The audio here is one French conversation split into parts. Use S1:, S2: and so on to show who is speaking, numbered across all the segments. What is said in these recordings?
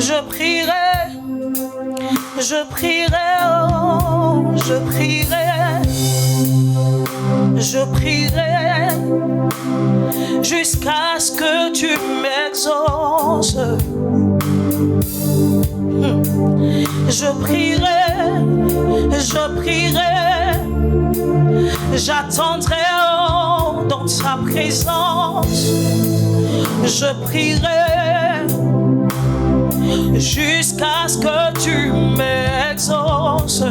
S1: je prierai, je prierai, oh, je prierai, je prierai jusqu'à ce que tu m'exauces. Je prierai, je prierai, j'attendrai dans ta présence. Je prierai jusqu'à ce que tu m'exauces.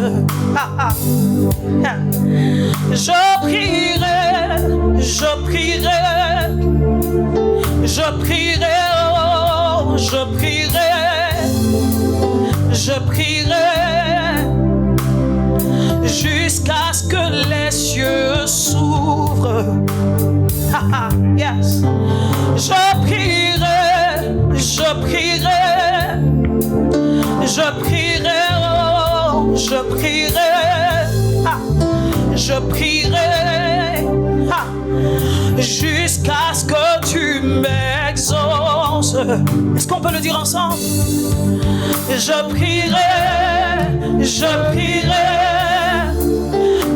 S1: Je prierai, je prierai, je prierai, oh, je prierai, je prierai jusqu'à ce que les cieux s'ouvrent. Yes. Je prierai, je prierai, je prierai, oh, je prierai, je prierai jusqu'à ce que tu m'exauces. Est-ce qu'on peut le dire ensemble? Je prierai, je prierai,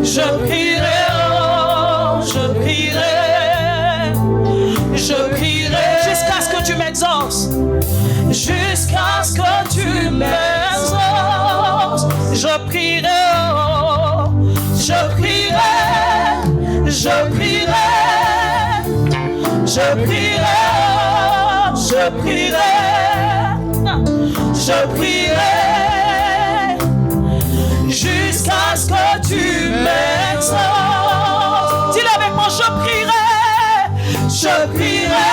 S1: je prierai, oh, je prierai, je prierai jusqu'à ce que tu m'exauces, jusqu'à ce que tu m'exauces. Je prierai, oh, je prierai, je prierai, je prierai, oh, je prierai, je prierai jusqu'à ce que tu m'exauces. Dis-le avec moi, je prierai, je prierai,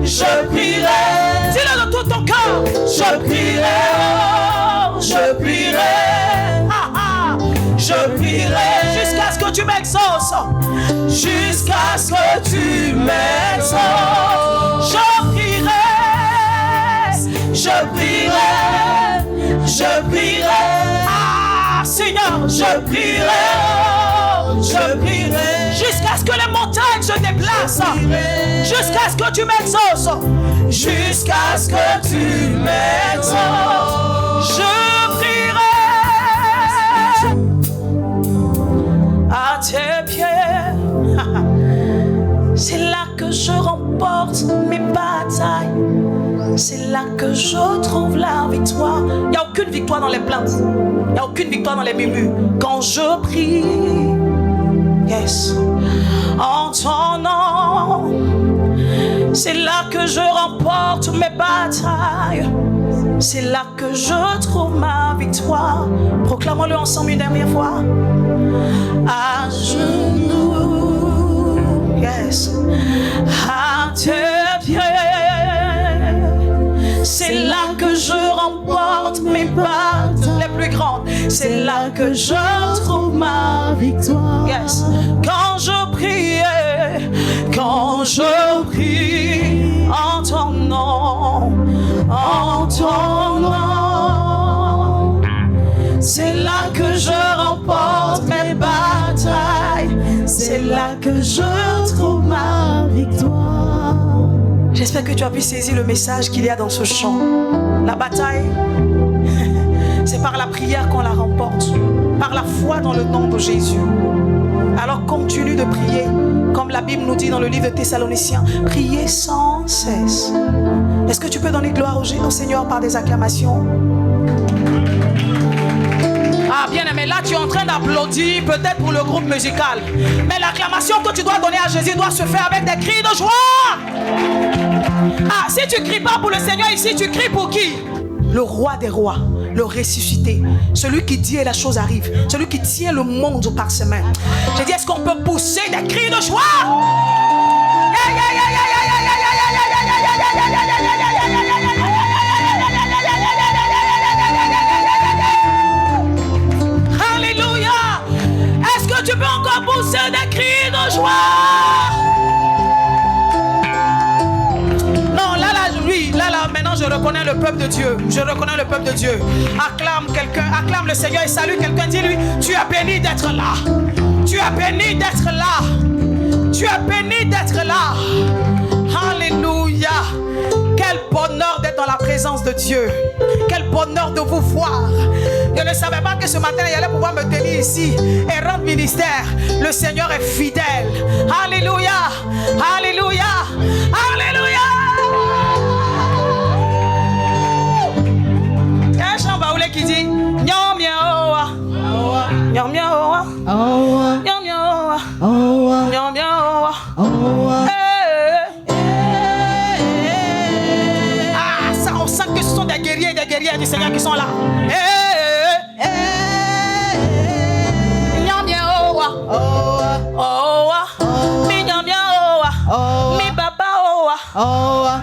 S1: je prierai. Dis-le de tout ton cœur, je prierai, oh, je prierai, je prierai jusqu'à ce que tu m'exauces, jusqu'à ce que tu m'exauces. Je prierai, je prierai, je prierai. Seigneur, je prierai, oh, je prierai jusqu'à ce que les montagnes se déplacent, jusqu'à ce que tu m'exauces, jusqu'à ce que tu m'exauces. Je prierai à tes pieds. C'est là que je remporte mes batailles. C'est là que je trouve la victoire. Il n'y a aucune victoire dans les plaintes. Il n'y a aucune victoire dans les murmures. Quand je prie, yes, en ton nom, c'est là que je remporte mes batailles. C'est là que je trouve ma victoire. Proclamons-le ensemble une dernière fois. À genoux, yes, à tes pieds. C'est là que je remporte mes batailles les plus grandes. C'est là que je trouve ma victoire. Yes. Quand je prie en ton nom, en ton nom, c'est là que je remporte mes batailles. C'est là que je trouve ma victoire. J'espère que tu as pu saisir le message qu'il y a dans ce chant. La bataille, c'est par la prière qu'on la remporte, par la foi dans le nom de Jésus. Alors continue de prier, comme la Bible nous dit dans le livre de Thessaloniciens, priez sans cesse. Est-ce que tu peux donner gloire au Seigneur par des acclamations? Ah, bien aimé, là tu es en train d'applaudir peut-être pour le groupe musical. Mais l'acclamation que tu dois donner à Jésus doit se faire avec des cris de joie. Ah, si tu cries pas pour le Seigneur ici, tu cries pour qui? Le roi des rois, le ressuscité, celui qui dit et la chose arrive, celui qui tient le monde par ses mains. J'ai dit, est-ce qu'on peut pousser des cris de joie? Alléluia! Est-ce que tu peux encore pousser des cris de joie? Maintenant je reconnais le peuple de Dieu. Je reconnais le peuple de Dieu. Acclame quelqu'un, acclame le Seigneur et salue quelqu'un. Dis-lui, tu es béni d'être là. Tu es béni d'être là. Tu es béni d'être là. Alléluia. Quel bonheur d'être dans la présence présence de Dieu. Quel bonheur de vous voir. Je ne savais pas que ce matin, il allait pouvoir me tenir ici et rendre ministère. Le Seigneur est fidèle. Alléluia. Alléluia. Alléluia. Il y a un chant baoulé qui dit Nyom Yaowa. Nyom Yaowa. Nyom Yaowa. Nyom Yaowa. Ah, ça, on sent que ce sont des guerriers et des guerrières du Seigneur qui sont là. Nyom Yaowa. Mi Nyom Yaowa. Mi Baba Owa.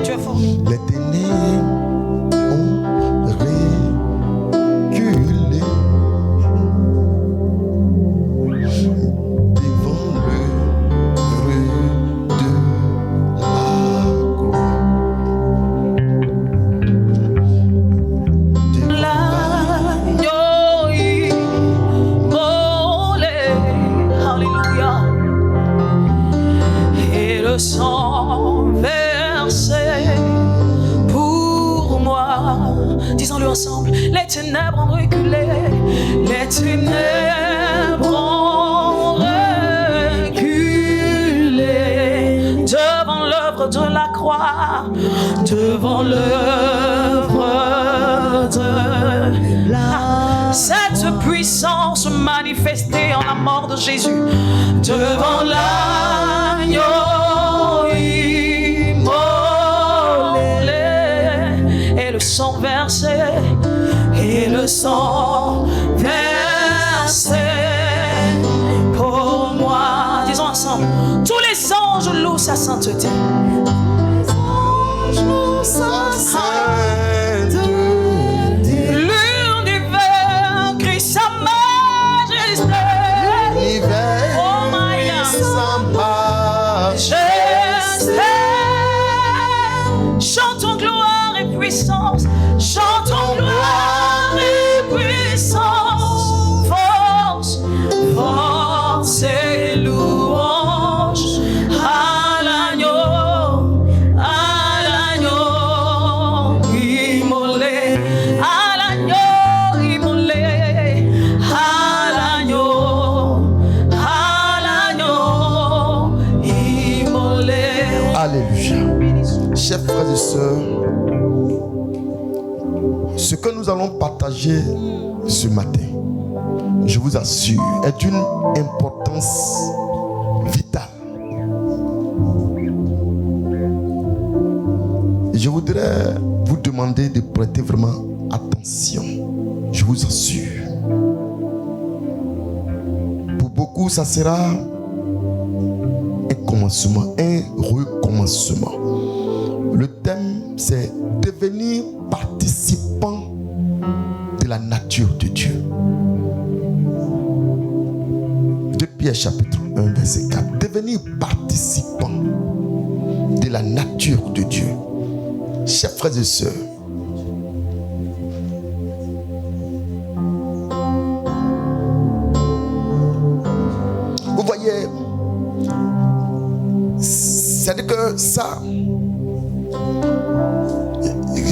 S1: Tu es fort.
S2: Les ténèbres ont reculé devant le feu de la croix.
S1: L'agneau immolé, alléluia, et le sang versé pour moi. Disons-le ensemble. Les ténèbres ont reculé, les ténèbres ont reculé devant l'œuvre de la croix, devant l'œuvre de la... Cette puissance manifestée en la mort de Jésus, devant l'agneau immolé, et le sang versé, et le sang versé pour moi. Disons ensemble. Tous les anges louent sa sainteté. Les anges louent sa sainteté. L'univers crie sa majesté. Oh my God. Majesté. Chantons gloire et puissance. Chantons gloire et puissance. Force, force et louange à l'agneau immolé, à l'agneau immolé, à l'agneau immolé.
S2: Alléluia. Chers frères et sœurs, ce que nous allons partager ce matin, je vous assure, est d'une importance vitale. Je voudrais vous demander de prêter vraiment attention. Je vous assure. Pour beaucoup, ça sera un commencement, un recommencement. Le thème, c'est devenir participant de la nature de Dieu. 2 Pierre chapitre 1 verset 4. Devenir participant de la nature de Dieu. Chers frères et sœurs, vous voyez, c'est-à-dire que ça,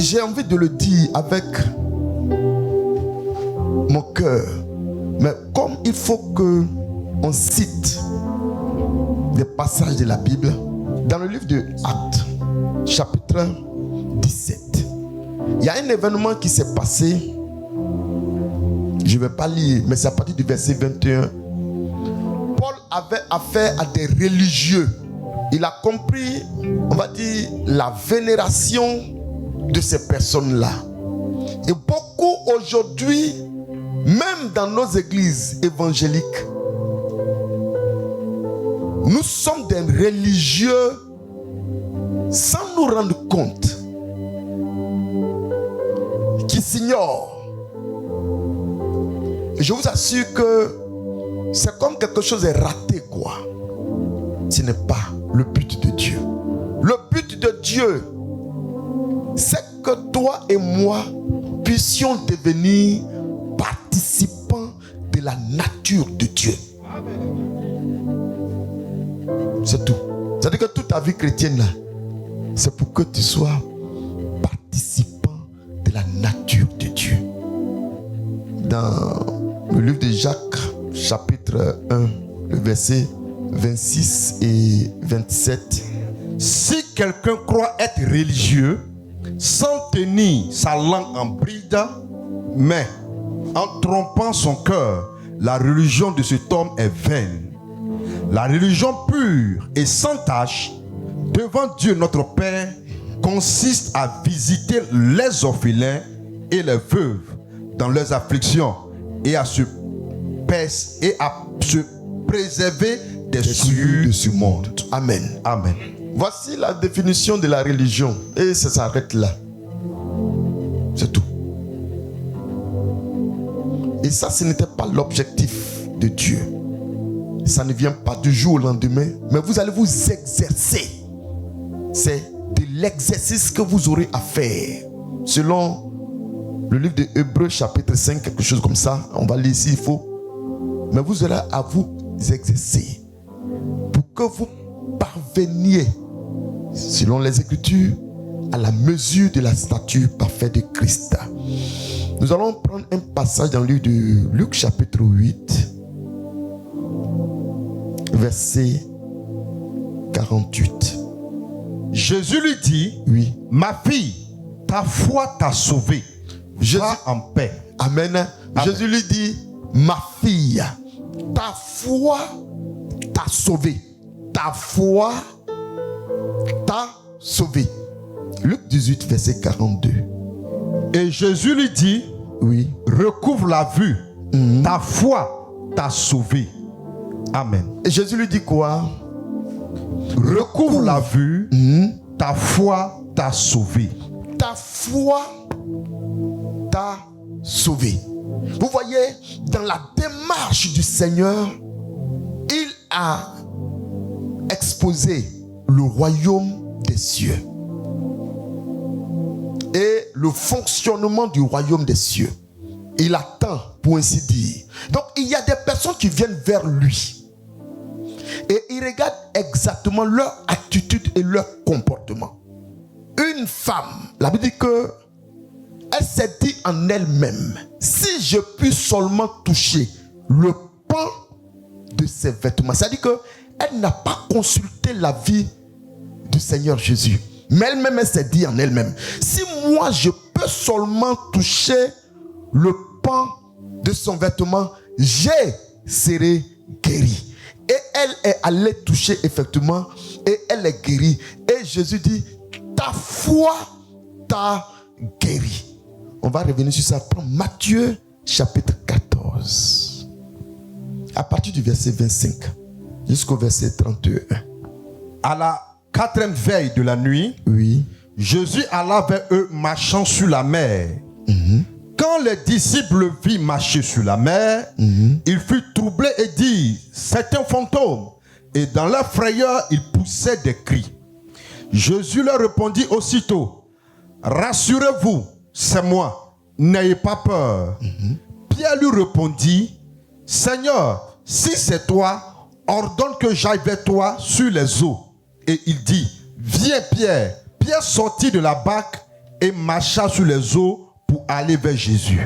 S2: j'ai envie de le dire avec mon cœur, mais comme il faut que on cite des passages de la Bible dans le livre de Actes, chapitre 17, il y a un événement qui s'est passé. Je ne vais pas lire, mais c'est à partir du verset 21. Paul avait affaire à des religieux. Il a compris, on va dire, la vénération de ces personnes-là. Et beaucoup aujourd'hui, même dans nos églises évangéliques, nous sommes des religieux sans nous rendre compte, qui s'ignorent. Et je vous assure que c'est comme quelque chose est raté, quoi. Ce n'est pas le but de Dieu. Le but de Dieu, c'est que toi et moi puissions devenir participants de la nature de Dieu. C'est tout. C'est-à-dire que toute ta vie chrétienne, là, c'est pour que tu sois participant de la nature de Dieu. Dans le livre de Jacques, chapitre 1, le verset 26 et 27.
S3: Si quelqu'un croit être religieux, sans tenir sa langue en bride, mais en trompant son cœur, la religion de cet homme est vaine. La religion pure et sans tache devant Dieu notre Père consiste à visiter les orphelins et les veuves dans leurs afflictions et à se préserver des souillures
S2: de ce monde. Amen.
S3: Amen.
S2: Voici la définition de la religion. Et ça s'arrête là. C'est tout. Et ça, ce n'était pas l'objectif de Dieu. Ça ne vient pas du jour au lendemain. Mais vous allez vous exercer. C'est de l'exercice que vous aurez à faire. Selon le livre de Hébreux, chapitre 5, quelque chose comme ça. On va lire s'il faut. Mais vous aurez à vous exercer. Pour que vous parveniez, selon les Écritures, à la mesure de la stature parfaite de Christ. Nous allons prendre un passage dans le livre de Luc chapitre 8, verset 48.
S3: Jésus lui dit,
S2: oui,
S3: ma fille, ta foi t'a sauvée. Va en paix.
S2: Amen. Amen. Jésus lui dit, ma fille, ta foi t'a sauvée. Ta foi t'a sauvée. Luc 18, verset 42.
S3: Et Jésus lui dit,
S2: oui,
S3: recouvre la vue. Ta foi t'a sauvé. Amen.
S2: Et Jésus lui dit quoi?
S3: Recouvre la vue. Ta foi t'a sauvé.
S2: Ta foi t'a sauvé. Vous voyez, dans la démarche du Seigneur, il a exposé le royaume des cieux et le fonctionnement du royaume des cieux. Il attend, pour ainsi dire. Donc, il y a des personnes qui viennent vers lui et il regarde exactement leur attitude et leur comportement. Une femme, la Bible dit que elle s'est dit en elle-même, si je puis seulement toucher le pan de ses vêtements. C'est-à-dire qu'elle n'a pas consulté la vie du Seigneur Jésus. Mais elle-même, elle s'est dit en elle-même, si moi je peux seulement toucher le pan de son vêtement, je serai guéri. Et elle est allée toucher effectivement et elle est guérie. Et Jésus dit, ta foi t'a guéri. On va revenir sur ça. Prends Matthieu chapitre 14. À partir du verset 25 jusqu'au verset 31.
S3: À la 4e veille de la nuit,
S2: oui,
S3: Jésus alla vers eux marchant sur la mer. Quand les disciples le virent marcher sur la mer, ils furent troublés et dirent, c'est un fantôme. Et dans leur frayeur, ils poussaient des cris. Jésus leur répondit aussitôt, rassurez-vous, c'est moi, n'ayez pas peur. Pierre lui répondit, Seigneur, si c'est toi, ordonne que j'aille vers toi sur les eaux. Et il dit, viens Pierre. Pierre sortit de la barque et marcha sur les eaux pour aller vers Jésus.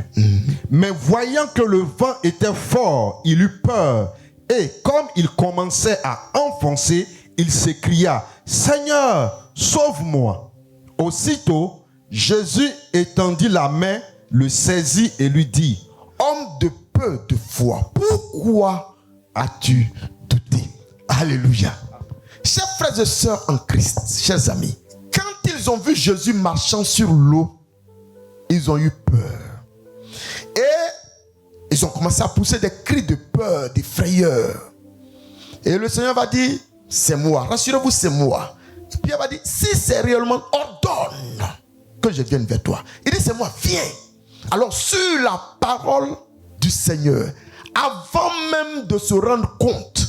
S3: Mais voyant que le vent était fort, il eut peur. Et comme il commençait à enfoncer, il s'écria, Seigneur, sauve-moi. Aussitôt, Jésus étendit la main, le saisit et lui dit, homme de peu de foi, pourquoi as-tu douté? Alléluia. Chers frères et sœurs en Christ, chers amis, quand ils ont vu Jésus marchant sur l'eau, ils ont eu peur. Et ils ont commencé à pousser des cris de peur, de frayeur. Et le Seigneur va dire, c'est moi, rassurez-vous, c'est moi. Et Pierre va dire, si c'est réellement, ordonne que je vienne vers toi. Il dit, c'est moi, viens. Alors sur la parole du Seigneur, avant même de se rendre compte,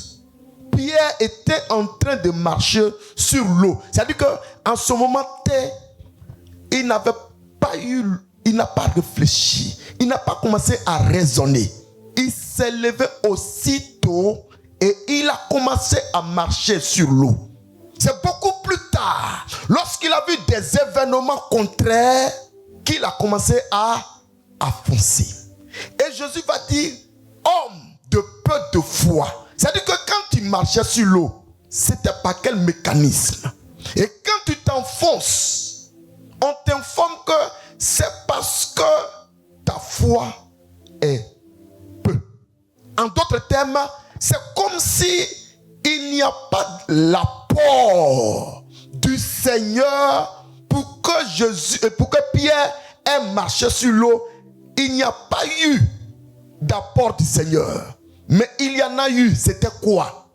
S3: Pierre était en train de marcher sur l'eau. C'est-à-dire qu'en ce moment, il n'a pas réfléchi. Il n'a pas commencé à raisonner. Il s'est levé aussitôt et il a commencé à marcher sur l'eau. C'est
S2: lorsqu'il a vu des événements contraires, qu'il a commencé à foncer. Et Jésus va dire, homme de peu de foi. C'est-à-dire que quand tu marchais sur l'eau, c'était pas quel mécanisme. Et quand tu t'enfonces, on t'informe que c'est parce que ta foi est peu. En d'autres termes, c'est comme si il n'y a pas l'apport du Seigneur pour que Pierre ait marché sur l'eau. Il n'y a pas eu d'apport du Seigneur. Mais il y en a eu. C'était quoi?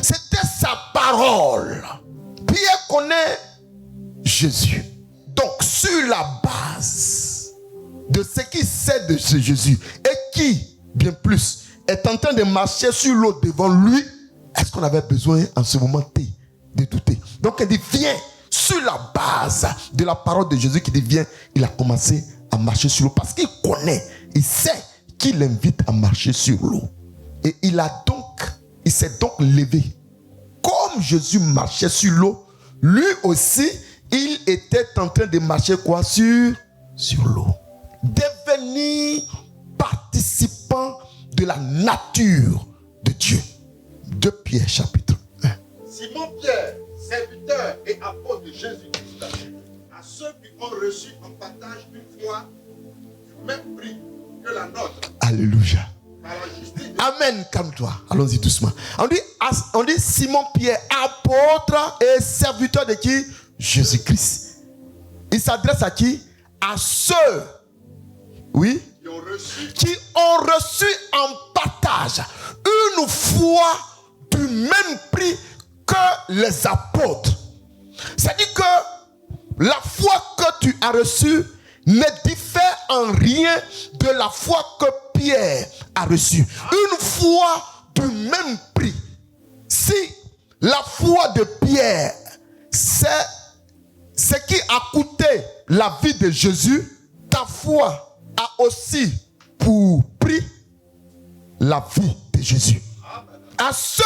S2: C'était sa parole. Pierre connaît Jésus. Donc, sur la base de ce qu'il sait de ce Jésus, et qui, bien plus, est en train de marcher sur l'eau devant lui, est-ce qu'on avait besoin en ce moment de douter? Donc, il dit, viens, sur la base de la parole de Jésus qui dit, viens, il a commencé à marcher sur l'eau parce qu'il connaît, il sait qu'il l'invite à marcher sur l'eau. Et il s'est donc levé. Comme Jésus marchait sur l'eau, lui aussi, il était en train de marcher quoi? Sur l'eau. Devenir participant de la nature de Dieu. 2 Pierre chapitre 1.
S3: Simon Pierre, serviteur et apôtre de Jésus-Christ, à ceux qui ont reçu en partage une foi du même prix que la nôtre.
S2: Alléluia.
S3: Par la justice.
S2: Amen, calme-toi. Allons-y doucement. On dit Simon Pierre, apôtre et serviteur de qui? Jésus-Christ. Il s'adresse à qui? À ceux, oui, qui ont reçu en partage une foi du même prix que les apôtres. C'est-à-dire que la foi que tu as reçue ne diffère en rien de la foi que Pierre a reçue. Une foi du même prix. Si la foi de Pierre, c'est ce qui a coûté la vie de Jésus, ta foi a aussi pour prix la vie de Jésus. À ceux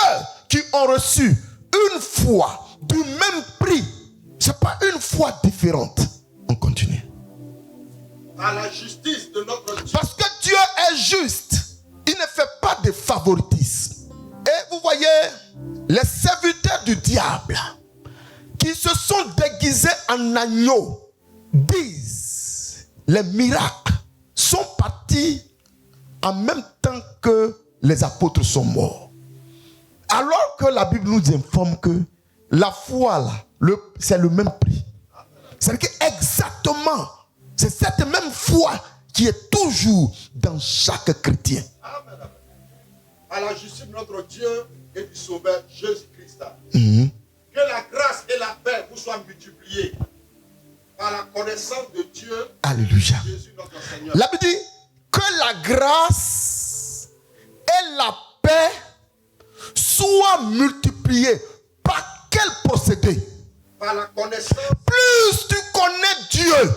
S2: qui ont reçu une foi du même prix, ce n'est pas une foi différente. On continue.
S3: À la justice de notre Dieu.
S2: Parce que Dieu est juste. Il ne fait pas de favoritisme. Et vous voyez, les serviteurs du diable qui se sont déguisés en agneaux disent les miracles sont partis en même temps que les apôtres sont morts. Alors que la Bible nous informe que la foi là, c'est le même prix. C'est-à-dire qu'exactement, c'est cette même foi qui est toujours dans chaque chrétien.
S3: Amen. À la justice de notre Dieu et du Sauveur Jésus-Christ. Que la grâce et la paix vous soient multipliées par la connaissance de Dieu.
S2: Alléluia.
S3: Jésus notre Seigneur.
S2: La Bible dit que la grâce et la paix soient multipliées. Par quel procédé?
S3: Par la connaissance
S2: Plus tu connais Dieu.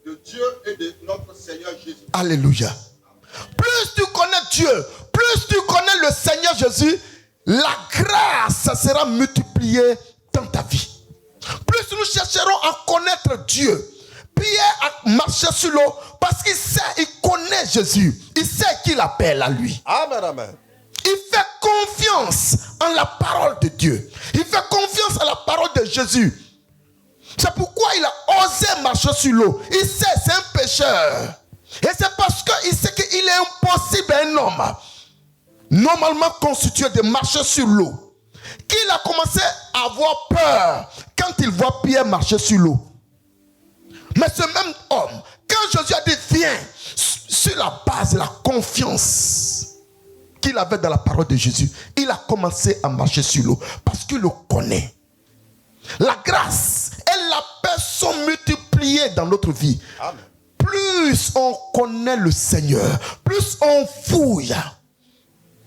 S3: de Dieu et de notre Seigneur Jésus.
S2: Alléluia. Plus tu connais Dieu, plus tu connais le Seigneur Jésus, la grâce sera multipliée dans ta vie. Plus nous chercherons à connaître Dieu. Pierre a marché sur l'eau parce qu'il sait, il connaît Jésus. Il sait qu'il appelle à lui.
S3: Amen, amen.
S2: Il fait confiance en la parole de Dieu. Il fait confiance en la parole de Jésus. C'est pourquoi il a osé marcher sur l'eau. Il sait, c'est un pécheur. Et c'est parce qu'il sait qu'il est impossible à un homme normalement constitué de marcher sur l'eau qu'il a commencé à avoir peur quand il voit Pierre marcher sur l'eau. Mais ce même homme, quand Jésus a dit viens, sur la base de la confiance qu'il avait dans la parole de Jésus, il a commencé à marcher sur l'eau parce qu'il le connaît. La grâce et la paix sont multipliées dans notre vie.
S3: Amen.
S2: Plus on connaît le Seigneur, plus on fouille,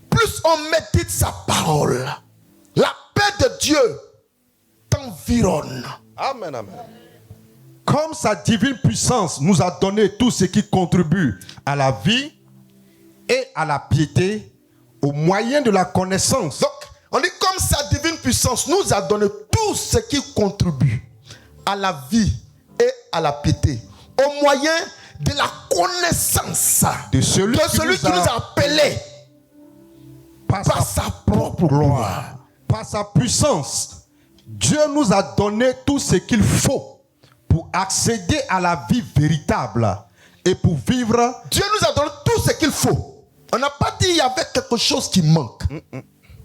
S2: plus on médite sa parole, la paix de Dieu t'environne.
S3: Amen, amen. Comme sa divine puissance nous a donné tout ce qui contribue à la vie et à la piété au moyen de la connaissance.
S2: Donc, on dit comme sa divine puissance nous a donné tout ce qui contribue. à la vie et à la piété, au moyen de la connaissance
S3: de celui
S2: qui nous a appelés par sa propre gloire.
S3: Par sa puissance, Dieu nous a donné tout ce qu'il faut pour accéder à la vie véritable et pour vivre.
S2: Dieu nous a donné tout ce qu'il faut. On n'a pas dit qu'il y avait quelque chose qui manque.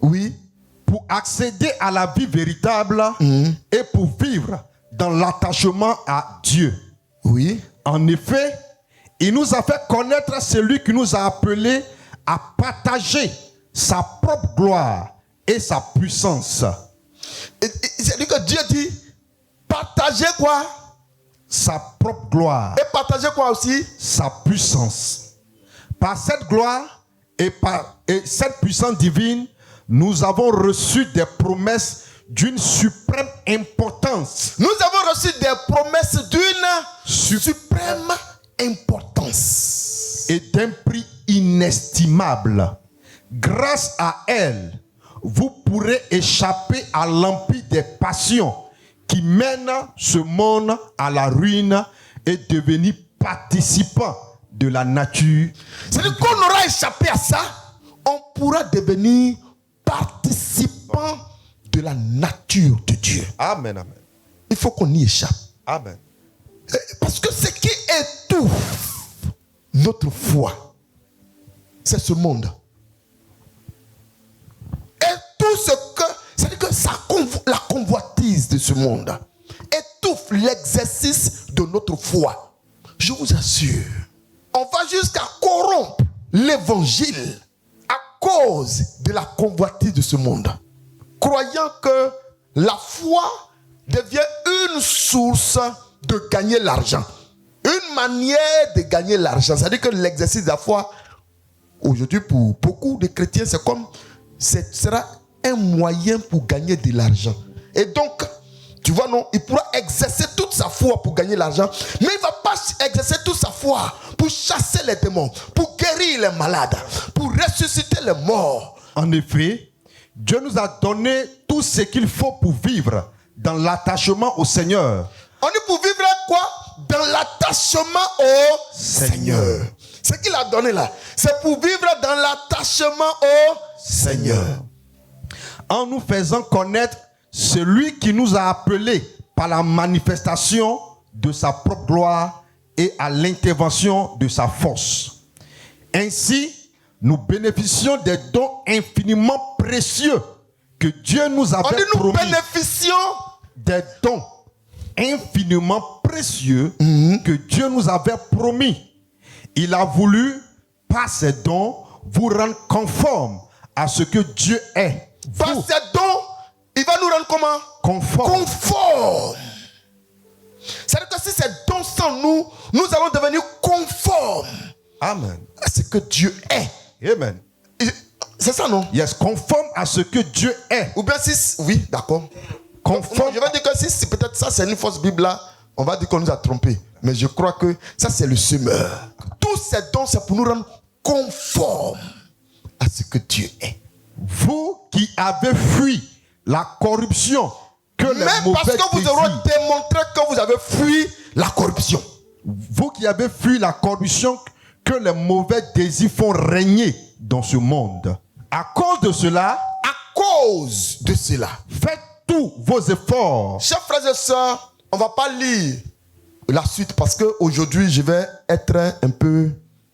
S2: Oui.
S3: Pour accéder à la vie véritable et pour vivre dans l'attachement à Dieu.
S2: Oui.
S3: En effet, il nous a fait connaître celui qui nous a appelés à partager sa propre gloire et sa puissance.
S2: C'est-à-dire que Dieu dit, partagez quoi?
S3: Sa propre gloire.
S2: Et partagez quoi aussi?
S3: Sa puissance. Par cette gloire et cette puissance divine, nous avons reçu des promesses d'une suprême importance.
S2: Nous avons reçu des promesses d'une suprême importance.
S3: Et d'un prix inestimable. Grâce à elle, vous pourrez échapper à l'empire des passions qui mènent ce monde à la ruine et devenir participant de la nature.
S2: C'est-à-dire qu'on aura échappé à ça, on pourra devenir participant de la nature de Dieu.
S3: Amen, amen.
S2: Il faut qu'on y échappe.
S3: Amen.
S2: Parce que ce qui étouffe notre foi, c'est ce monde. Et tout ce que, c'est-à-dire que la convoitise de ce monde étouffe l'exercice de notre foi. Je vous assure, on va jusqu'à corrompre l'évangile à cause de la convoitise de ce monde, croyant que la foi devient une source de gagner l'argent, une manière de gagner l'argent. C'est-à-dire que l'exercice de la foi, aujourd'hui, pour beaucoup de chrétiens, c'est comme, ce sera un moyen pour gagner de l'argent. Et donc, tu vois, non, il pourra exercer toute sa foi pour gagner l'argent, mais il ne va pas exercer toute sa foi pour chasser les démons, pour guérir les malades, pour ressusciter les morts.
S3: En effet, Dieu nous a donné tout ce qu'il faut pour vivre dans l'attachement au Seigneur.
S2: On est pour vivre quoi? Dans l'attachement au Seigneur. Ce qu'il a donné là, c'est pour vivre dans l'attachement au Seigneur.
S3: En nous faisant connaître celui qui nous a appelés par la manifestation de sa propre gloire et à l'intervention de sa force. Ainsi, nous bénéficions des dons infiniment précieux que Dieu nous avait promis.
S2: Nous bénéficions
S3: des dons infiniment précieux que Dieu nous avait promis. Il a voulu, par ces dons, vous rendre conformes à ce que Dieu est.
S2: Par ces dons, il va nous rendre comment? Conformes. C'est-à-dire que si ces dons sont nous, nous allons devenir conformes.
S3: Amen.
S2: À ce que Dieu est.
S3: Amen.
S2: C'est ça, non?
S3: Yes, conforme à ce que Dieu est.
S2: Ou bien si, oui, d'accord.
S3: Conforme.
S2: Je vais dire que si peut-être ça c'est une fausse Bible là, on va dire qu'on nous a trompés. Mais je crois que ça c'est le semeur. Tous ces dons c'est pour nous rendre conformes à ce que Dieu est.
S3: Vous qui avez fui la corruption que les mauvais
S2: parce que vous aurez démontré que vous avez fui la corruption.
S3: Vous qui avez fui la corruption que les mauvais désirs font régner dans ce monde. À cause de cela, faites tous vos efforts.
S2: Chers frères et sœurs, on ne va pas lire la suite parce qu'aujourd'hui je vais être un peu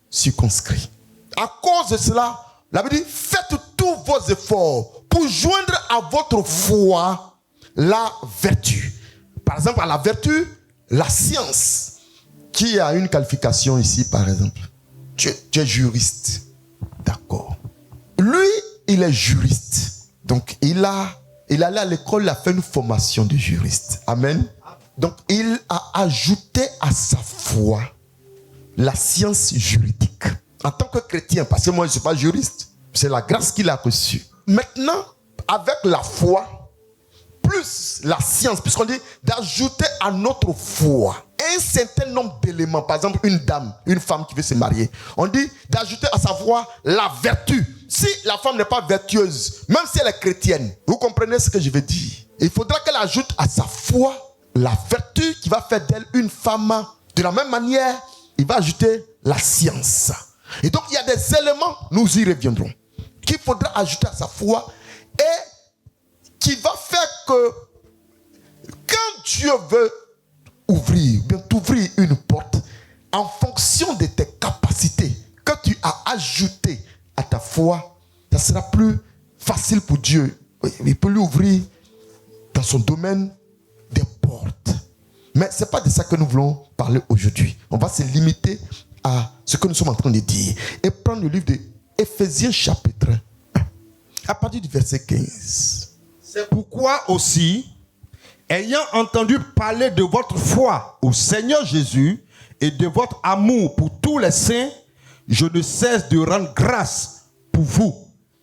S2: circonscrit. À cause de cela, la Bible dit, faites tous vos efforts pour joindre à votre foi la vertu. Par exemple, à la vertu, la science. Qui a une qualification ici, par exemple? Tu es juriste. D'accord. Lui, il est juriste. Donc, il allait à l'école, il a fait une formation de juriste. Amen. Donc, il a ajouté à sa foi la science juridique. En tant que chrétien, parce que moi, je ne suis pas juriste. C'est la grâce qu'il a reçue. Maintenant, avec la foi, plus la science, puisqu'on dit d'ajouter à notre foi un certain nombre d'éléments. Par exemple, une dame, une femme qui veut se marier. On dit d'ajouter à sa foi la vertu. Si la femme n'est pas vertueuse, même si elle est chrétienne, vous comprenez ce que je veux dire? Il faudra qu'elle ajoute à sa foi la vertu qui va faire d'elle une femme. De la même manière, il va ajouter la science. Et donc, il y a des éléments, nous y reviendrons, qu'il faudra ajouter à sa foi et qui va faire que quand Dieu veut ouvrir, bien t'ouvrir une porte, en fonction de tes capacités, que tu as ajoutées à ta foi, ça sera plus facile pour Dieu. Il peut lui ouvrir dans son domaine des portes. Mais ce n'est pas de ça que nous voulons parler aujourd'hui. On va se limiter à ce que nous sommes en train de dire et prendre le livre de Éphésiens chapitre 1, à partir du verset 15.
S3: C'est pourquoi aussi, ayant entendu parler de votre foi au Seigneur Jésus et de votre amour pour tous les saints, je ne cesse de rendre grâce pour vous,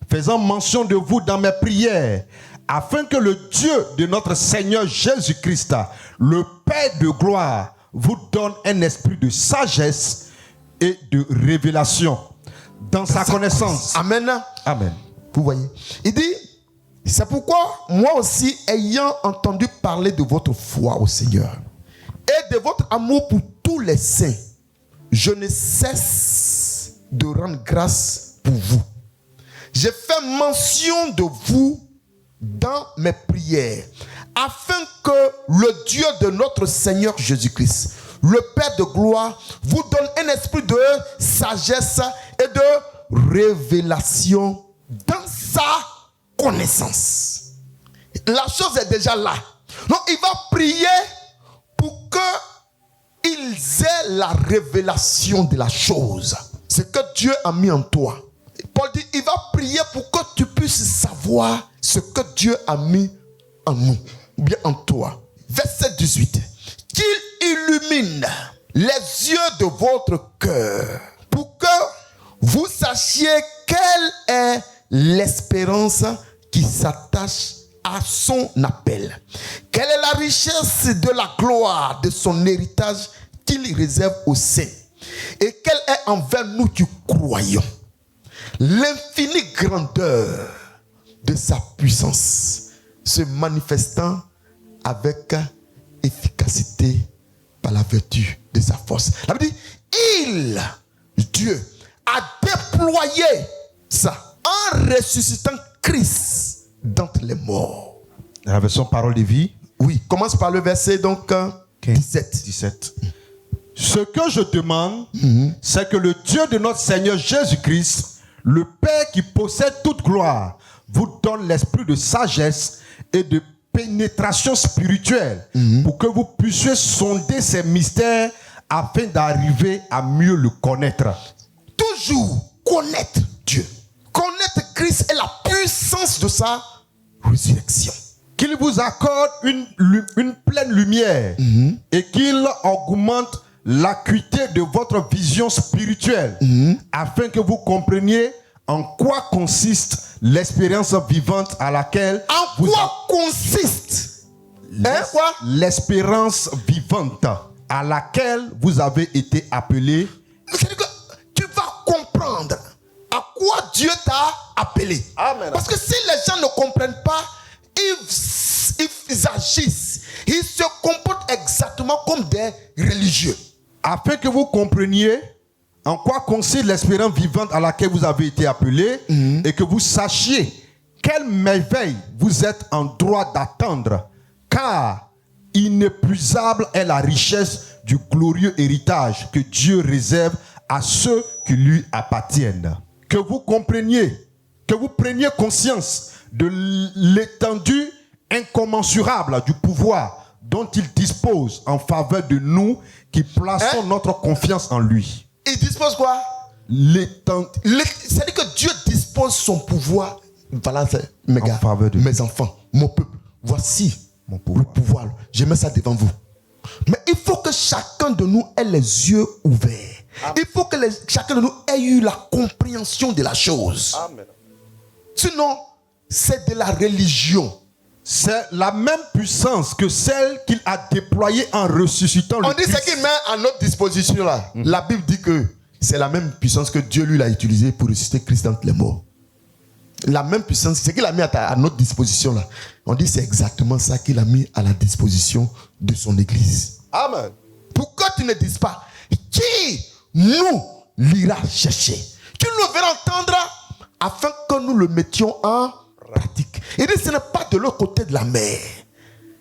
S3: faisant mention de vous dans mes prières, afin que le Dieu de notre Seigneur Jésus-Christ, le Père de gloire, vous donne un esprit de sagesse et de révélation dans sa connaissance.
S2: Amen.
S3: Amen.
S2: Vous voyez, il dit, c'est pourquoi moi aussi, ayant entendu parler de votre foi au Seigneur et de votre amour pour tous les saints, je ne cesse de rendre grâce pour vous. J'ai fait mention de vous dans mes prières, afin que le Dieu de notre Seigneur Jésus-Christ, le Père de gloire, vous donne un esprit de sagesse et de révélation dans sa connaissance. La chose est déjà là. Donc il va prier pour qu'ils aient la révélation de la chose. Ce que Dieu a mis en toi. Paul dit, il va prier pour que tu puisses savoir ce que Dieu a mis en nous, ou bien en toi. Verset 18. Qu'il illumine les yeux de votre cœur pour que vous sachiez quelle est l'espérance qui s'attache à son appel. Quelle est la richesse de la gloire de son héritage qu'il réserve aux saints. Et quelle est envers nous qui croyons l'infinie grandeur de sa puissance se manifestant avec efficacité par la vertu de sa force. La Bible dit, Dieu, a déployé ça en ressuscitant Christ d'entre les morts.
S3: La version Parole de vie.
S2: Oui, commence par le verset donc 17.
S3: Ce que je demande, c'est que le Dieu de notre Seigneur Jésus-Christ, le Père qui possède toute gloire, vous donne l'esprit de sagesse et de pénétration spirituelle pour que vous puissiez sonder ces mystères afin d'arriver à mieux le connaître.
S2: Toujours connaître Dieu. Connaître Christ et la puissance de sa résurrection.
S3: Qu'il vous accorde une pleine lumière et qu'il augmente l'acuité de votre vision spirituelle afin que vous compreniez en quoi consiste l'expérience vivante à laquelle
S2: consiste
S3: l'espérance vivante à laquelle vous avez été appelé.
S2: C'est-à-dire que tu vas comprendre à quoi Dieu t'a appelé.
S3: Amen.
S2: Parce que si les gens ne comprennent pas, ils agissent, ils se comportent exactement comme des religieux.
S3: Afin que vous compreniez en quoi consiste l'espérance vivante à laquelle vous avez été appelé et que vous sachiez quelle merveille vous êtes en droit d'attendre, car inépuisable est la richesse du glorieux héritage que Dieu réserve à ceux qui lui appartiennent. Que vous compreniez, que vous preniez conscience de l'étendue incommensurable du pouvoir dont il dispose en faveur de nous qui plaçons notre confiance en lui.
S2: Il dispose quoi? C'est-à-dire que Dieu dispose son pouvoir. Voilà, mes gars, mes enfants, mon peuple. Voici le pouvoir. Je mets ça devant vous. Mais il faut que chacun de nous ait les yeux ouverts. Il faut que chacun de nous ait eu la compréhension de la chose.
S3: Amen.
S2: Sinon, c'est de la religion.
S3: C'est la même puissance que celle qu'il a déployée en ressuscitant le Christ.
S2: On dit ce qu'il met à notre disposition là. La Bible dit que c'est la même puissance que Dieu lui a utilisée pour ressusciter Christ d'entre les morts. La même puissance, ce qu'il a mis à notre disposition là. On dit c'est exactement ça qu'il a mis à la disposition de son église.
S3: Amen.
S2: Pourquoi tu ne dis pas qui nous l'ira chercher? Qui nous verra entendre afin que nous le mettions en pratique. Il dit ce n'est pas de l'autre côté de la mer.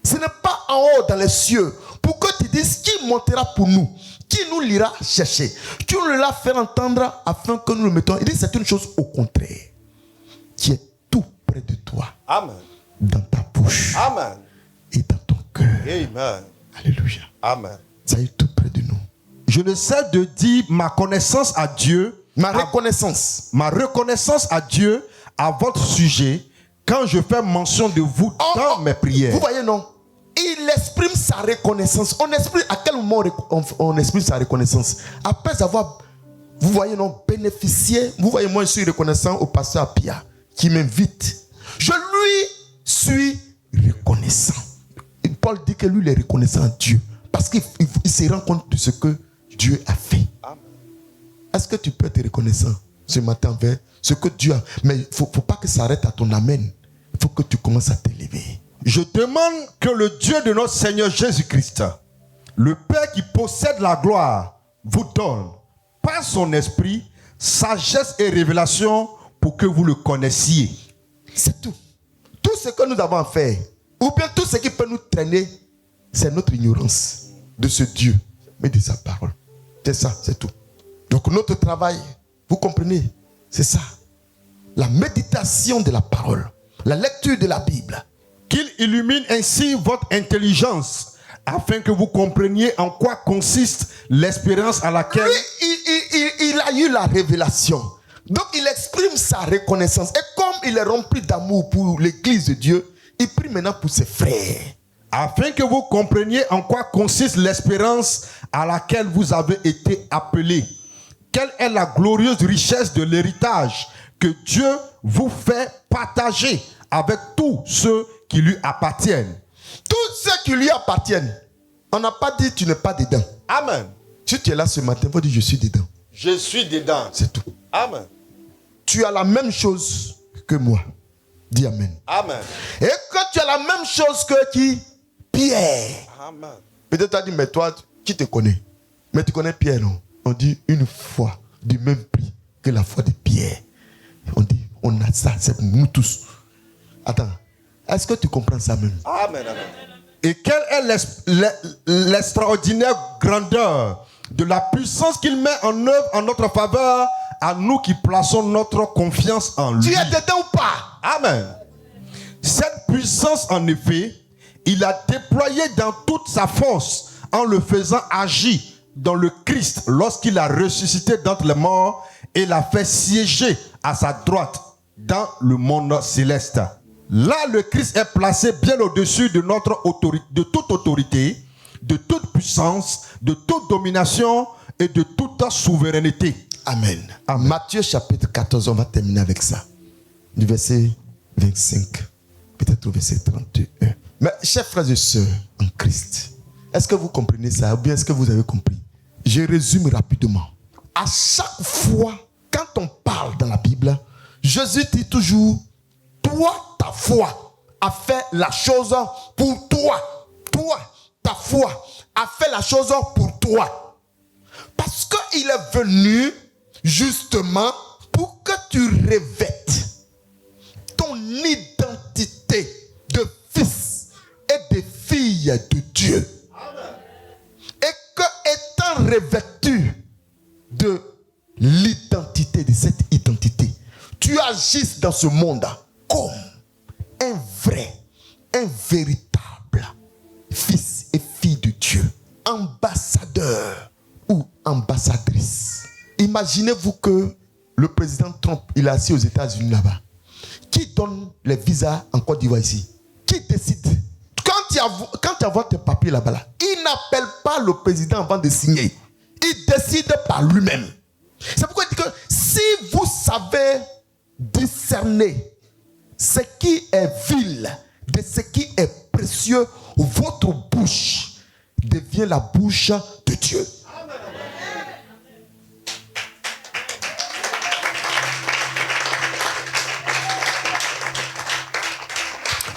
S2: Ce n'est pas en haut dans les cieux. Pourquoi tu dis qui montera pour nous? Qui nous l'ira chercher? Qui nous l'a fait entendre afin que nous le mettons? Il dit c'est une chose au contraire. Qui est tout près de toi.
S3: Amen.
S2: Dans ta bouche.
S3: Amen.
S2: Et dans ton cœur.
S3: Amen.
S2: Alléluia.
S3: Amen.
S2: Ça est tout près de nous.
S3: Je ne cesse de dire ma connaissance à Dieu.
S2: Ma reconnaissance.
S3: Ma reconnaissance à Dieu à votre sujet quand je fais mention de vous dans mes prières.
S2: Vous voyez, non? Il exprime sa reconnaissance. On exprime à quel moment on exprime sa reconnaissance? Après avoir, vous voyez, non, bénéficié. Vous voyez, moi, je suis reconnaissant au pasteur Pia qui m'invite. Je lui suis reconnaissant. Et Paul dit que lui, il est reconnaissant à Dieu parce qu'il se rend compte de ce que Dieu a fait. Est-ce que tu peux être reconnaissant ce matin envers ce que Dieu a? Mais il ne faut pas que ça arrête à ton amen. Il faut que tu commences à t'élever.
S3: Je demande que le Dieu de notre Seigneur Jésus-Christ, le Père qui possède la gloire, vous donne, par son esprit, sagesse et révélation pour que vous le connaissiez.
S2: C'est tout. Tout ce que nous avons à faire, ou bien tout ce qui peut nous traîner, c'est notre ignorance de ce Dieu, mais de sa parole. C'est ça, c'est tout. Donc notre travail, vous comprenez, c'est ça. La méditation de la parole, la lecture de la Bible.
S3: Qu'il illumine ainsi votre intelligence, afin que vous compreniez en quoi consiste l'espérance à laquelle...
S2: Lui, il a eu la révélation. Donc il exprime sa reconnaissance. Et comme il est rempli d'amour pour l'église de Dieu, il prie maintenant pour ses frères.
S3: Afin que vous compreniez en quoi consiste l'espérance à laquelle vous avez été appelés. Quelle est la glorieuse richesse de l'héritage que Dieu vous fait partager avec tous ceux qui lui appartiennent.
S2: Tous ceux qui lui appartiennent. On n'a pas dit tu n'es pas dedans.
S3: Amen.
S2: Si tu es là ce matin, il faut dire je suis dedans.
S3: Je suis dedans.
S2: C'est tout.
S3: Amen.
S2: Tu as la même chose que moi. Dis amen.
S3: Amen.
S2: Et quand tu as la même chose que qui? Pierre.
S3: Amen.
S2: Peut-être tu as dit, mais toi, qui te connaît? Mais tu connais Pierre, non? On dit une foi du même prix que la foi de Pierre. On dit, on a ça, c'est pour nous tous. Attends, est-ce que tu comprends ça même?
S3: Amen, amen. Et quelle est l'extraordinaire grandeur de la puissance qu'il met en œuvre en notre faveur à nous qui plaçons notre confiance en lui.
S2: Tu es dedans ou pas?
S3: Amen. Cette puissance, en effet, il a déployé dans toute sa force en le faisant agir dans le Christ lorsqu'il a ressuscité d'entre les morts et l'a fait siéger à sa droite dans le monde céleste. Là, le Christ est placé bien au-dessus de notre autorité, de toute autorité, de toute puissance, de toute domination et de toute souveraineté.
S2: Amen. Amen. Matthieu chapitre 14, on va terminer avec ça. Du verset 25, peut-être au verset 31. Mais chers frères et sœurs en Christ, est-ce que vous comprenez ça ou bien est-ce que vous avez compris? Je résume rapidement. À chaque fois, quand on parle dans la Bible, Jésus dit toujours, toi, ta foi a fait la chose pour toi. Toi, ta foi a fait la chose pour toi. Parce qu'il est venu justement pour que tu revêtes ton identité de fils et de fille de Dieu. Et que étant revêtu de l'identité, de cette identité, tu agisses dans ce monde comme un vrai, un véritable fils et fille de Dieu, ambassadeur ou ambassadrice. Imaginez-vous que le président Trump, il est assis aux États-Unis là-bas. Qui donne les visas en Côte d'Ivoire ici? Qui décide? Quand tu as tes papiers là-bas, il n'appelle pas le président avant de signer. Il décide par lui-même. C'est pourquoi il dit que si vous savez discerner ce qui est vil de ce qui est précieux, votre bouche devient la bouche de Dieu.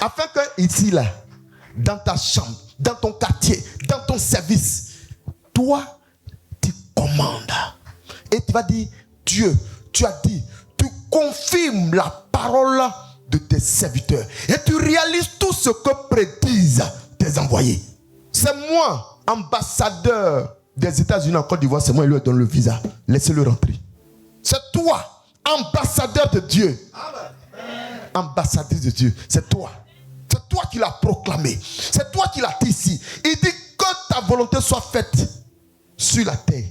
S2: Afin que ici, là, dans ta chambre, dans ton quartier, dans ton service, toi, tu commandes. Et tu vas dire, Dieu, tu as dit, tu confirmes la parole de tes serviteurs. Et tu réalises tout ce que prédisent tes envoyés. C'est moi, ambassadeur des États-Unis en Côte d'Ivoire, c'est moi qui lui donne le visa. Laissez-le rentrer. C'est toi, ambassadeur de Dieu. Ambassadeur de Dieu, c'est toi. C'est toi qui l'as proclamé. C'est toi qui l'as dit ici. Il dit que ta volonté soit faite sur la terre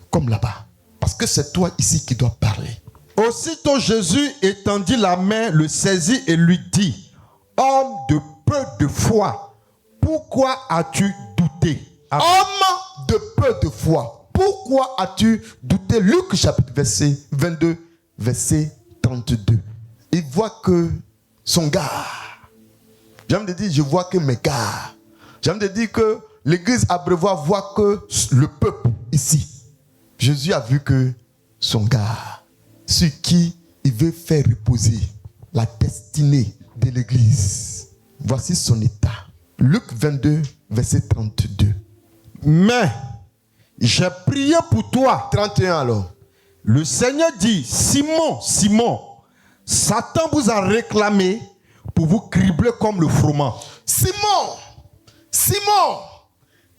S2: comme là-bas. Parce que c'est toi ici qui dois parler.
S3: Aussitôt Jésus étendit la main, le saisit et lui dit, homme de peu de foi, pourquoi as-tu douté?
S2: Homme de peu de foi, pourquoi as-tu douté? Luc chapitre 22, verset 32. Il voit que son gars, j'aime de dire, je vois que mes gars, j'aime de dire que l'église Abreuvoir voit que le peuple ici, Jésus a vu que son gars, sur qui il veut faire reposer la destinée de l'église. Voici son état. Luc 22, verset 32.
S3: Mais j'ai prié pour toi.
S2: 31 alors.
S3: Le Seigneur dit, Simon, Simon, Satan vous a réclamé pour vous cribler comme le froment.
S2: Simon, Simon,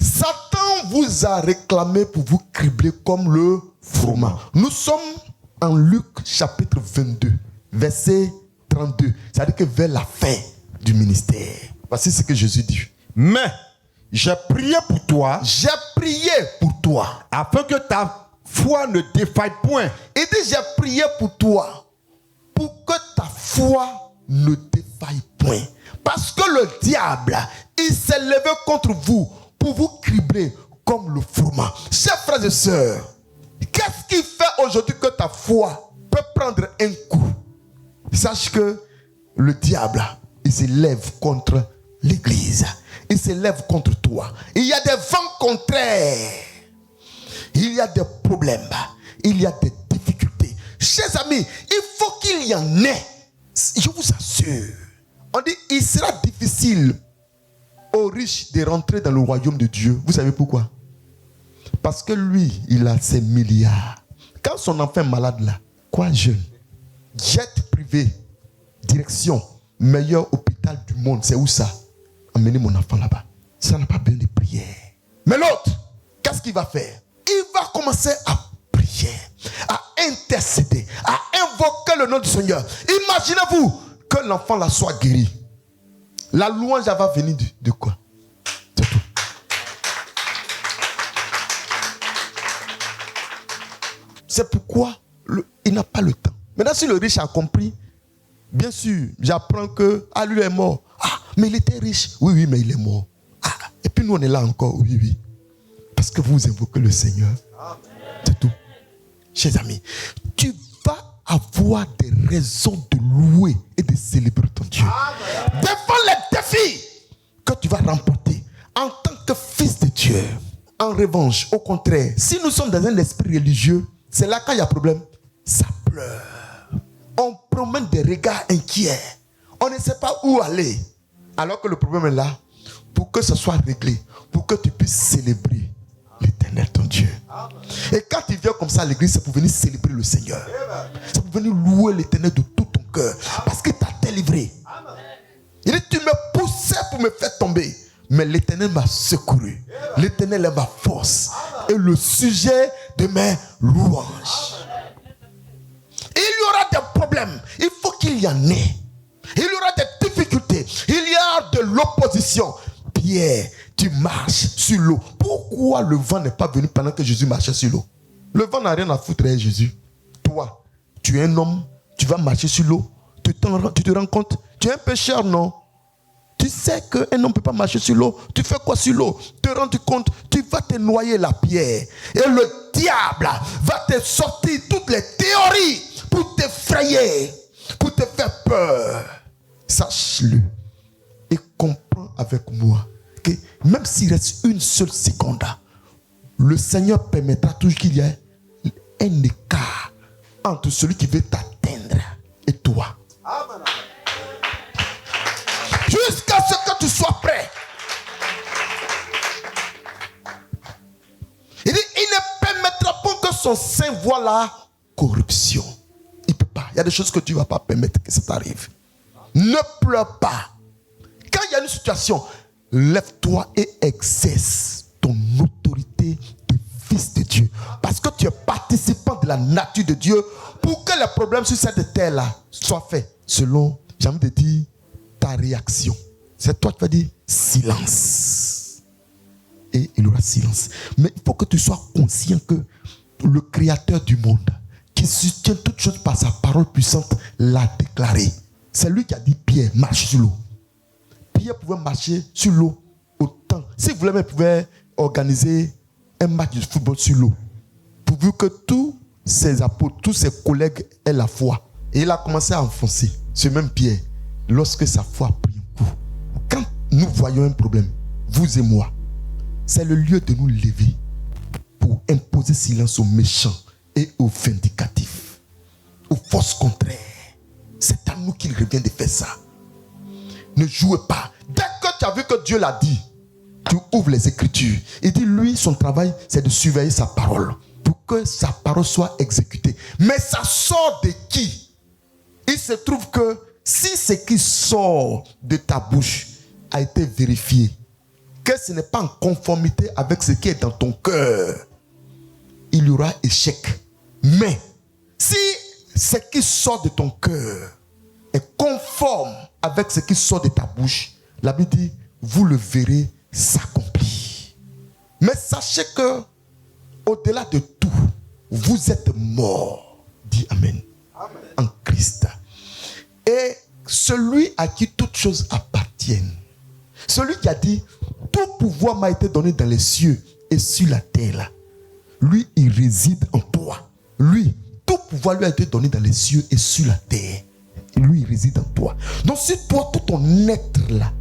S2: Satan vous a réclamé pour vous cribler comme le froment. Nous sommes en Luc chapitre 22, verset 32. C'est-à-dire que vers la fin du ministère. Voici ce que Jésus dit.
S3: Mais j'ai prié pour toi.
S2: J'ai prié pour toi.
S3: Afin que ta foi ne défaille point.
S2: Il dit, j'ai prié pour toi. Pour que ta foi ne défaille point. Parce que le diable, il s'est levé contre vous pour vous cribler comme le froment. Chers frères et sœurs, qu'est-ce qui fait aujourd'hui que ta foi peut prendre un coup? Sache que le diable, il se lève contre l'église. Il se lève contre toi. Il y a des vents contraires. Il y a des problèmes. Il y a des difficultés. Chers amis, il faut qu'il y en ait. Je vous assure. On dit, il sera difficile aux riches de rentrer dans le royaume de Dieu. Vous savez pourquoi? Parce que lui, il a ses milliards. Quand son enfant est malade là, quoi jeune? Jet privé, direction, meilleur hôpital du monde. C'est où ça? Emmenez mon enfant là-bas. Ça n'a pas besoin de prière. Mais l'autre, qu'est-ce qu'il va faire? Il va commencer à prier, à intercéder, à invoquer le nom du Seigneur. Imaginez-vous que l'enfant là soit guéri. La louange va venir de quoi? C'est tout. C'est pourquoi il n'a pas le temps. Maintenant, si le riche a compris, bien sûr, j'apprends que lui est mort. Ah, mais il était riche. Oui, oui, mais il est mort. Ah, et puis nous, on est là encore. Oui, oui. Parce que vous invoquez le Seigneur. C'est tout. Chers amis, tu vas avoir des raisons de louer et de célébrer ton Dieu. Devant les défis que tu vas remporter en tant que fils de Dieu. En revanche, au contraire, si nous sommes dans un esprit religieux, c'est là quand il y a problème, ça pleure. On promène des regards inquiets. On ne sait pas où aller. Alors que le problème est là, pour que ce soit réglé, pour que tu puisses célébrer l'Éternel, ton Dieu. Et quand tu viens comme ça à l'église, c'est pour venir célébrer le Seigneur. C'est pour venir louer l'Éternel de tout ton cœur. Parce qu'il t'a délivré. Il dit, tu me poussais pour me faire tomber. Mais l'Éternel m'a secouru. L'Éternel est ma force. Et le sujet de mes louanges. Il y aura des problèmes. Il faut qu'il y en ait. Il y aura des difficultés. Il y a de l'opposition. Pierre, tu marches sur l'eau. Pourquoi le vent n'est pas venu pendant que Jésus marchait sur l'eau? Le vent n'a rien à foutre avec Jésus. Toi, tu es un homme, tu vas marcher sur l'eau. Tu te rends compte, tu es un pécheur, non? Tu sais qu'un homme ne peut pas marcher sur l'eau. Tu fais quoi sur l'eau? Te rends compte, tu vas te noyer la pierre. Et le diable va te sortir toutes les théories pour t'effrayer, pour te faire peur. Sache-le et comprends avec moi que même s'il reste une seule seconde, le Seigneur permettra toujours qu'il y ait un écart entre celui qui veut t'atteindre et toi. son sein voit la corruption. Il ne peut pas. Il y a des choses que Dieu ne va pas permettre que ça t'arrive. Ne pleure pas. Quand il y a une situation, lève-toi et exerce ton autorité de fils de Dieu. Parce que tu es participant de la nature de Dieu pour que les problèmes sur cette terre-là soient faits selon, j'ai envie de dire, ta réaction. C'est toi qui vas dire silence. Et il y aura silence. Mais il faut que tu sois conscient que le Créateur du monde, qui soutient toutes choses par sa parole puissante, l'a déclaré. C'est lui qui a dit Pierre, marche sur l'eau. Pierre pouvait marcher sur l'eau autant. Si vous voulez, il pouvait organiser un match de football sur l'eau. Pourvu que tous ses apôtres, tous ses collègues aient la foi. Et il a commencé à enfoncer ce même Pierre lorsque sa foi a pris un coup. Quand nous voyons un problème, vous et moi, c'est le lieu de nous lever pour imposer silence aux méchants et aux vindicatifs, aux forces contraires. C'est à nous qu'il revient de faire ça. Ne jouez pas. Dès que tu as vu que Dieu l'a dit, tu ouvres les Écritures. Il dit, lui, son travail, c'est de surveiller sa parole pour que sa parole soit exécutée. Mais ça sort de qui? Il se trouve que si ce qui sort de ta bouche a été vérifié, que ce n'est pas en conformité avec ce qui est dans ton cœur, il y aura échec. Mais si ce qui sort de ton cœur est conforme avec ce qui sort de ta bouche, la Bible dit, vous le verrez s'accomplir. Mais sachez que au-delà de tout, vous êtes morts, dit Amen, Amen, en Christ. Et celui à qui toutes choses appartiennent, celui qui a dit, tout pouvoir m'a été donné dans les cieux et sur la terre, lui, il réside en toi. Lui, tout pouvoir lui a été donné dans les cieux et sur la terre. Et lui, il réside en toi. Donc si toi, tout ton être là,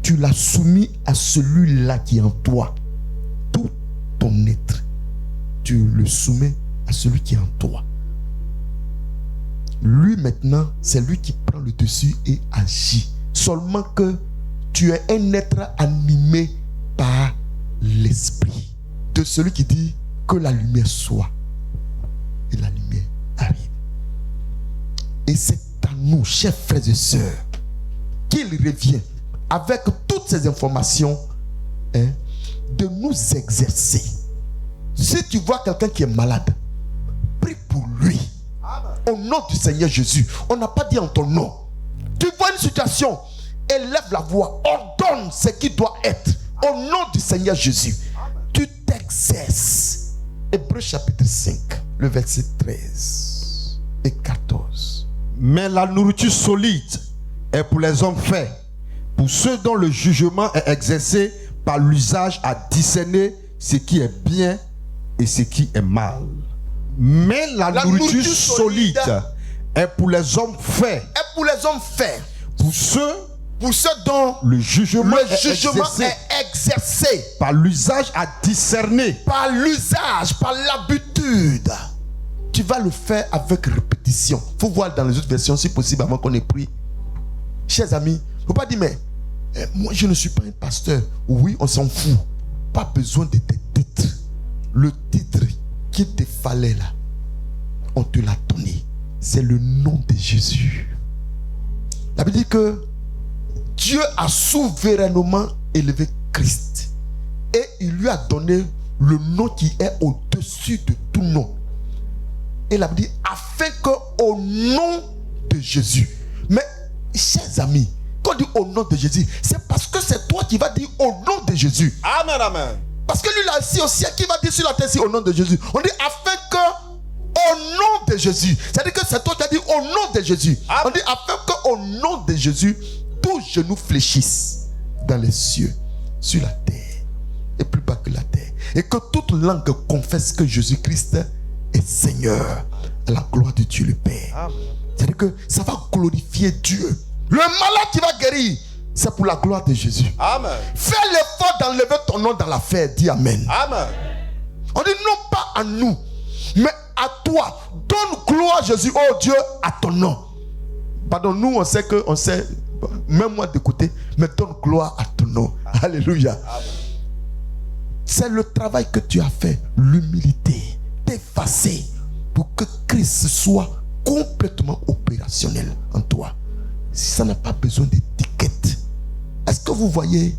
S2: tu l'as soumis à celui-là qui est en toi, tout ton être, tu le soumets à celui qui est en toi. Lui maintenant, c'est lui qui prend le dessus et agit. Seulement que tu es un être animé par l'esprit de celui qui dit que la lumière soit. Et la lumière arrive. Et c'est à nous, chers frères et sœurs, qu'il revient avec toutes ces informations, de nous exercer. Si tu vois quelqu'un qui est malade, prie pour lui. Au nom du Seigneur Jésus. On n'a pas dit en ton nom. Tu vois une situation, élève la voix, ordonne ce qui doit être. Au nom du Seigneur Jésus. Tu t'exerces. Hébreux chapitre 5, le verset 13 et 14.
S3: Mais la nourriture solide est pour les hommes faits, pour ceux dont le jugement est exercé par l'usage à discerner ce qui est bien et ce qui est mal. Mais la nourriture solide est pour les hommes faits.
S2: Est pour les hommes faits.
S3: Pour ceux
S2: dont
S3: le jugement
S2: est exercé
S3: par l'usage à discerner.
S2: Par l'usage, par l'habitude. Tu vas le faire avec répétition. Il faut voir dans les autres versions si possible avant qu'on ait pris. Chers amis, il ne faut pas dire mais moi je ne suis pas un pasteur. Oui, on s'en fout. Pas besoin de tes titres. Le titre qu'il te fallait là, on te l'a donné. C'est le nom de Jésus. La Bible dit que Dieu a souverainement élevé Christ et il lui a donné le nom qui est au-dessus de tout nom. Et la Bible dit afin que au nom de Jésus. Mais chers amis, quand on dit au nom de Jésus, c'est parce que c'est toi qui vas dire au nom de Jésus.
S3: Amen, amen.
S2: Parce que lui là aussi au ciel, qui va dire sur la terre au nom de Jésus. On dit afin que au nom de Jésus. C'est-à-dire que c'est toi qui as dit au nom de Jésus. Amen. On dit afin que au nom de Jésus, tous genoux fléchissent dans les cieux, sur la terre et plus bas que la terre. Et que toute langue confesse que Jésus-Christ est Seigneur à la gloire de Dieu le Père. Amen. C'est-à-dire que ça va glorifier Dieu. Le malade qui va guérir, c'est pour la gloire de Jésus. Amen. Fais l'effort d'enlever ton nom dans l'affaire. Dis Amen. Amen. On dit non pas à nous, mais à toi. Donne gloire à Jésus, oh Dieu, à ton nom. Pardon, nous on sait, même moi d'écouter, mais donne gloire à ton nom. Amen. Alléluia. Amen. C'est le travail que tu as fait, l'humilité, t'effacer pour que Christ soit complètement opérationnel en toi. Ça n'a pas besoin d'étiquette. Est-ce que vous voyez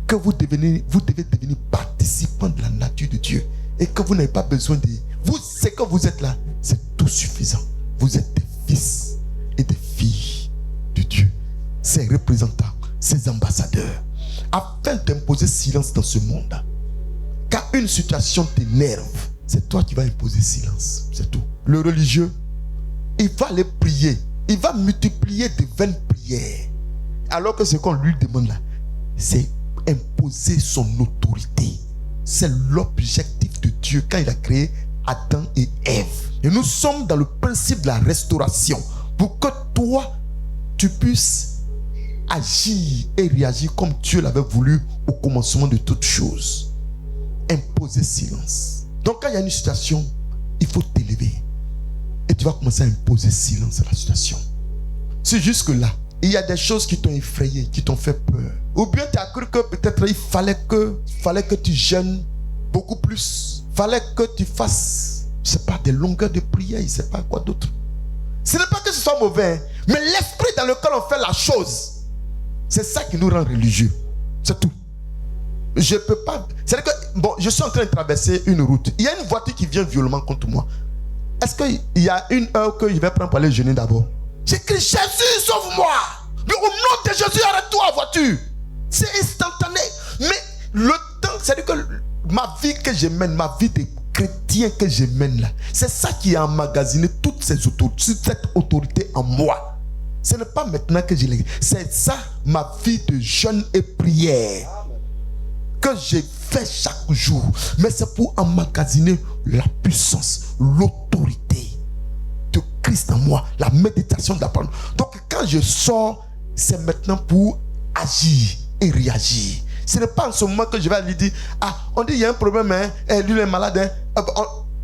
S2: que vous devez devenir participant de la nature de Dieu et que vous n'avez pas besoin de... C'est que vous êtes là, c'est tout suffisant. Vous êtes des fils et des filles de Dieu, ses représentants, ses ambassadeurs, afin d'imposer silence dans ce monde. Quand une situation t'énerve, c'est toi qui vas imposer silence, c'est tout. Le religieux, il va aller prier, il va multiplier de vaines prières, alors que ce qu'on lui demande là, c'est imposer son autorité. C'est l'objectif de Dieu quand il a créé Adam et Ève. Et nous sommes dans le principe de la restauration pour que toi, tu puisses agir et réagir comme Dieu l'avait voulu au commencement de toutes choses. Imposer silence. Donc quand il y a une situation, il faut t'élever. Et tu vas commencer à imposer silence à la situation. C'est jusque là. Il y a des choses qui t'ont effrayé, qui t'ont fait peur. Ou bien tu as cru que peut-être il fallait que tu jeûnes beaucoup plus. Fallait que tu fasses, je sais pas, des longueurs de prière, je ne sais pas quoi d'autre. Ce n'est pas que ce soit mauvais, mais l'esprit dans lequel on fait la chose, c'est ça qui nous rend religieux. C'est tout. Je ne peux pas... C'est-à-dire que, bon, je suis en train de traverser une route. Il y a une voiture qui vient violemment contre moi. Est-ce qu'il y a une heure que je vais prendre pour aller jeûner d'abord? J'écris Jésus, sauve-moi! Mais au nom de Jésus, arrête-toi, voiture! C'est instantané. Mais le temps, c'est-à-dire que ma vie que je mène, ma vie de chrétien que je mène là, c'est ça qui a emmagasiné toute cette autorité en moi. Ce n'est pas maintenant que je l'ai. C'est ça, ma vie de jeûne et prière que je fais chaque jour. Mais c'est pour emmagasiner la puissance, l'autorité de Christ en moi, la méditation de la parole. Donc quand je sors, c'est maintenant pour agir et réagir. Ce n'est pas en ce moment que je vais lui dire, ah, on dit il y a un problème, hein, lui il est malade, hein.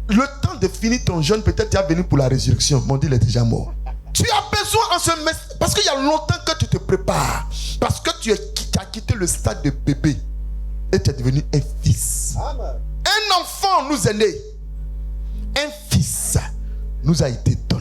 S2: Le temps de finir ton jeûne, peut-être tu es venu pour la résurrection. Mon Dieu, il est déjà mort. Tu as besoin en ce moment, parce qu'il y a longtemps que tu te prépares, parce que tu as quitté le stade de bébé et tu es devenu un fils. Amen. Un enfant nous est né, un fils nous a été donné.